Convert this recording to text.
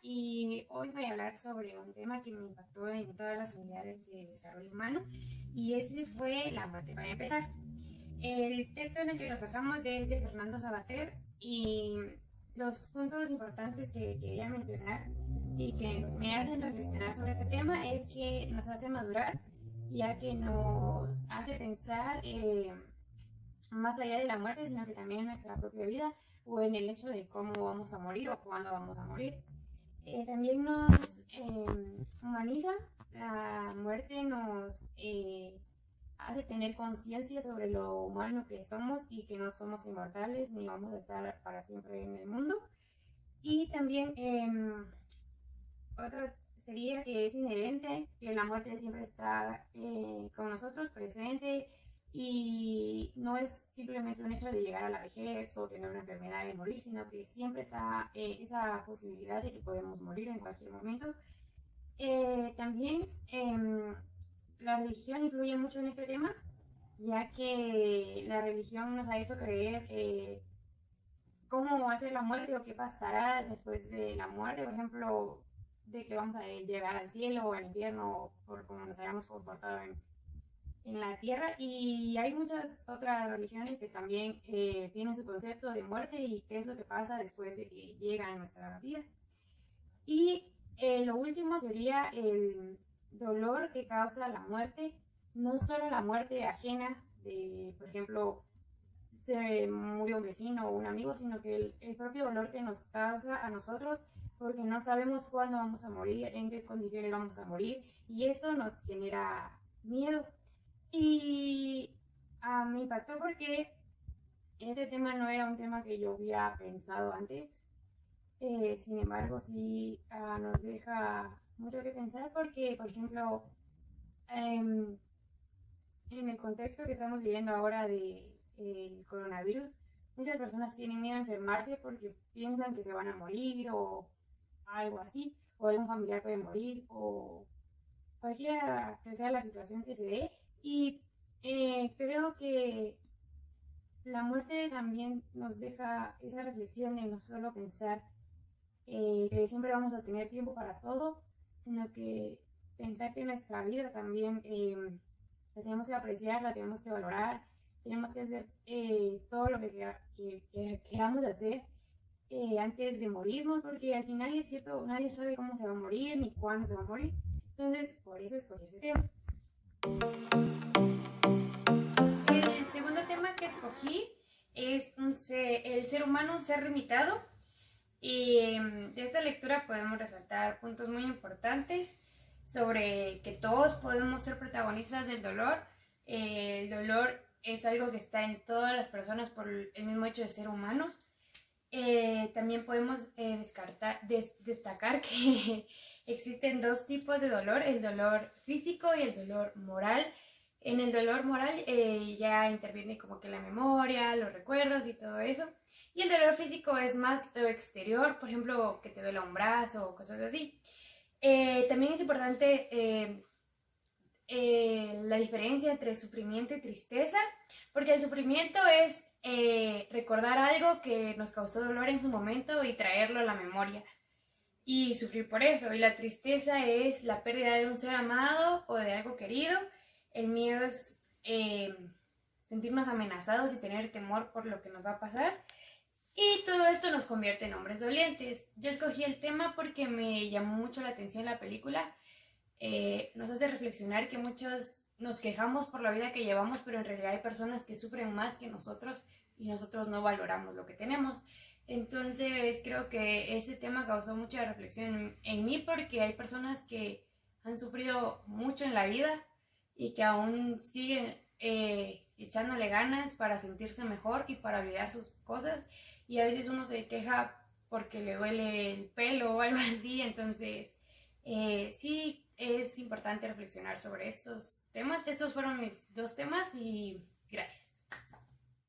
y hoy voy a hablar sobre un tema que me impactó en todas las unidades de desarrollo humano y ese fue la muerte. Para empezar, el texto en el que nos basamos es de Fernando Savater y los puntos importantes que quería mencionar y que me hacen reflexionar sobre este tema es que nos hace madurar, ya que nos hace pensar más allá de la muerte, sino que también en nuestra propia vida o en el hecho de cómo vamos a morir o cuándo vamos a morir. También nos humaniza, la muerte nos hace tener conciencia sobre lo humano que somos y que no somos inmortales ni vamos a estar para siempre en el mundo. Y también otra sería que es inherente, que la muerte siempre está con nosotros, presente, y no es simplemente un hecho de llegar a la vejez o tener una enfermedad y morir, sino que siempre está esa posibilidad de que podemos morir en cualquier momento. También la religión influye mucho en este tema, ya que la religión nos ha hecho creer cómo va a ser la muerte o qué pasará después de la muerte, por ejemplo, de que vamos a llegar al cielo o al infierno por cómo nos hayamos comportado en la tierra. Y hay muchas otras religiones que también tienen su concepto de muerte y qué es lo que pasa después de que llega a nuestra vida. Y lo último sería el dolor que causa la muerte, no solo la muerte ajena de, por ejemplo, se murió un vecino o un amigo, sino que el propio dolor que nos causa a nosotros, porque no sabemos cuándo vamos a morir, en qué condiciones vamos a morir, y eso nos genera miedo. Y me impactó porque este tema no era un tema que yo hubiera pensado antes. Sin embargo, sí nos deja mucho que pensar porque, por ejemplo, en el contexto que estamos viviendo ahora de el coronavirus, muchas personas tienen miedo a enfermarse porque piensan que se van a morir o algo así, o algún familiar puede morir o cualquiera que sea la situación que se dé. Y creo que la muerte también nos deja esa reflexión de no solo pensar que siempre vamos a tener tiempo para todo, sino que pensar que nuestra vida también la tenemos que apreciar, la tenemos que valorar, tenemos que hacer todo lo que queramos hacer antes de morirnos, porque al final es cierto, nadie sabe cómo se va a morir ni cuándo se va a morir. Entonces, por eso escogí ese tema. El segundo tema que escogí es el ser humano, un ser limitado. Y de esta lectura podemos resaltar puntos muy importantes sobre que todos podemos ser protagonistas del dolor. El dolor es algo que está en todas las personas por el mismo hecho de ser humanos. También podemos destacar que existen dos tipos de dolor, el dolor físico y el dolor moral. En el dolor moral ya interviene como que la memoria, los recuerdos y todo eso. Y el dolor físico es más lo exterior, por ejemplo, que te duela un brazo o cosas así. También es importante la diferencia entre sufrimiento y tristeza, porque el sufrimiento es recordar algo que nos causó dolor en su momento y traerlo a la memoria y sufrir por eso. Y la tristeza es la pérdida de un ser amado o de algo querido. El miedo es sentirnos amenazados y tener temor por lo que nos va a pasar. Y todo esto nos convierte en hombres dolientes. Yo escogí el tema porque me llamó mucho la atención la película. Nos hace reflexionar que muchos nos quejamos por la vida que llevamos, pero en realidad hay personas que sufren más que nosotros y nosotros no valoramos lo que tenemos. Entonces creo que ese tema causó mucha reflexión en mí porque hay personas que han sufrido mucho en la vida y que aún siguen echándole ganas para sentirse mejor y para olvidar sus cosas, y a veces uno se queja porque le duele el pelo o algo así. Entonces sí es importante reflexionar sobre estos temas. Estos fueron mis dos temas y gracias.